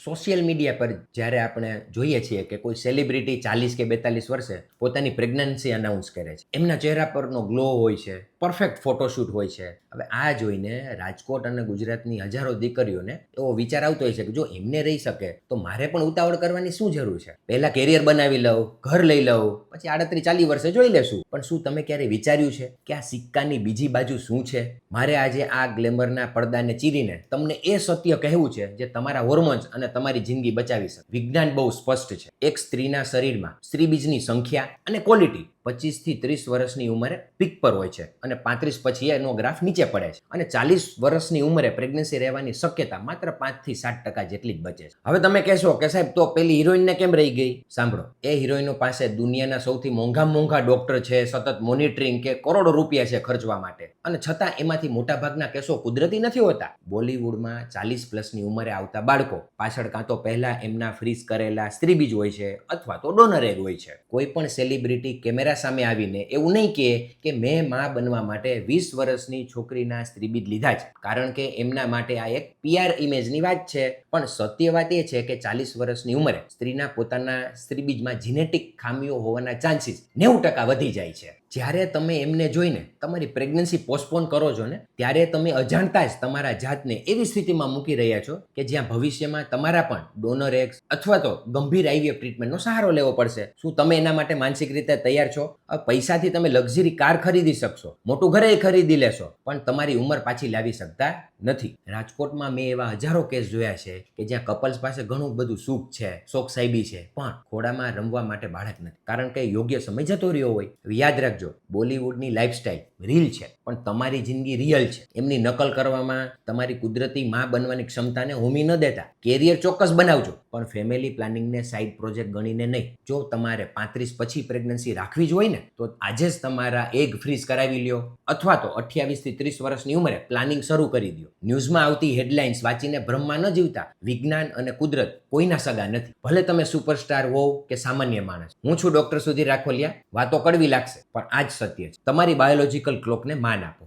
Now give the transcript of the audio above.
Social media પર જ્યારે આપણે જોઈએ છીએ કે કોઈ સેલિબ્રિટી 40 કે 42 વર્ષે પોતાની પ્રેગ્નન્સી અનાઉન્સ કરે છે, એમના ચહેરા પરનો ગ્લો હોય છે, પરફેક્ટ ફોટોશૂટ હોય છે. હવે આ જોઈને રાજકોટ અને ગુજરાતની હજારો દીકરીઓને એવો વિચાર આવતો હોય છે કે જો એમને રહી શકે તો મારે પણ ઉતાવળ કરવાની શું જરૂર છે? પહેલા કેરિયર બનાવી લઉં, ઘર લઈ લઉં, પછી 38-40 વર્ષે જોઈ લેશું. પણ શું તમે ક્યારે વિચાર્યું છે કે આ સિક્કાની બીજી બાજુ શું છે? મારે આજે આ ગ્લેમરના પડદાને ચીરીને તમને એ સત્ય કહેવું છે જે તમારા હોર્મોન્સ અને તમારી જિંદગી બચાવી શકે. વિજ્ઞાન બહુ સ્પષ્ટ છે. એક સ્ત્રીના શરીરમાં સ્ત્રીબીજની સંખ્યા અને ક્વોલિટી 25 થી 30 વર્ષની ઉંમરે પીક પર હોય છે અને 35 પછી એનો ગ્રાફ નીચે પડે છે અને 40 વર્ષની ઉંમરે પ્રેગ્નન્સી રહેવાની શક્યતા માત્ર 5 થી 7% જેટલી જ બચે છે. હવે તમે કહેશો કે સાહેબ તો પેલી હિરોઈનને કેમ રહી ગઈ? સાંભળો, એ હિરોઈનો પાસે દુનિયાના સૌથી મોંઘા ડોક્ટર છે, સતત મોનિટરિંગ કે કરોડો રૂપિયા છે ખર્ચવા માટે, અને છતાં એમાંથી મોટાભાગના કેસો કુદરતી નથી હોતા. બોલિવૂડમાં 40+ ઉંમરે આવતા બાળકો પાછળ કાં તો પહેલા એમના ફ્રીઝ કરેલા સ્ત્રીબીજ હોય છે અથવા તો ડોનર એગ હોય છે. કોઈ પણ સેલિબ્રિટી કેમેરા સામે આવીને એવું નહીં કહે કે મેં માં બનવા માટે 20 વર્ષની છોકરીના સ્ત્રીબીજ લીધા છે, કારણ કે એમના માટે આ એક PR ઇમેજની વાત છે. પણ સત્ય વાત એ છે કે 40 વર્ષની ઉંમરે સ્ત્રીના પોતાના સ્ત્રીબીજમાં જીનેટિક ખામીઓ હોવાના ચાન્સીસ 90% વધી જાય છે. જ્યારે તમે એમને જોઈને તમારી પ્રેગ્નન્સી પોસ્ટપોન કરો છો ને, ત્યારે તમે અજાણતા જ તમારા જાતને એવી સ્થિતિમાં મૂકી રહ્યા છો કે જ્યાં ભવિષ્યમાં તમારા પણ ડોનર એગ્સ અથવા તો ગંભીર IVF ટ્રીટમેન્ટનો સહારો લેવો પડશે. શું તમે એના માટે માનસિક રીતે તૈયાર છો? પૈસાથી તમે લક્ઝરી કાર ખરીદી શકશો, મોટું ઘરે ખરીદી લેશો, પણ તમારી ઉંમર પાછી લાવી શકતા નથી. રાજકોટમાં મેં એવા હજારો કેસ જોયા છે કે જ્યાં કપલ્સ પાસે ઘણું બધું સુખ છે, શોખ સાહેબી છે, પણ ખોડામાં રમવા માટે બાળક નથી, કારણ કે યોગ્ય સમય જતો રહ્યો હોય. યાદ રાખજો, બોલિવૂડની લાઈફસ્ટાઈલ રીલ છે, પણ તમારી જિંદગી રિયલ છે. એમની નકલ કરવામાં તમારી કુદરતી માં બનવાની ક્ષમતાને હોમી ન દેતા. કેરિયર ચોક્કસ બનાવજો, પણ ફેમિલી પ્લાનિંગને સાઇડ પ્રોજેક્ટ ગણીને નહીં. જો તમારે 35 પછી પ્રેગ્નન્સી રાખવી જ હોય ને, તો આજે જ તમારા એગ ફ્રીઝ કરાવી લ્યો અથવા તો 28 થી 30 વર્ષની ઉંમરે પ્લાનિંગ શરૂ કરી દો. ન્યૂઝમાં આવતી હેડલાઇન્સ વાંચીને ભ્રમમાં ન જીવતા. વિજ્ઞાન અને કુદરત કોઈના સગા નથી, ભલે તમે સુપરસ્ટાર હોવ કે સામાન્ય માણસ. હું છું ડોક્ટર સુધીર રાખોલિયા. વાતો કડવી લાગશે, પણ આ જ સત્ય છે. તમારી બાયોલોજીકલ ક્લોકને માન આપો.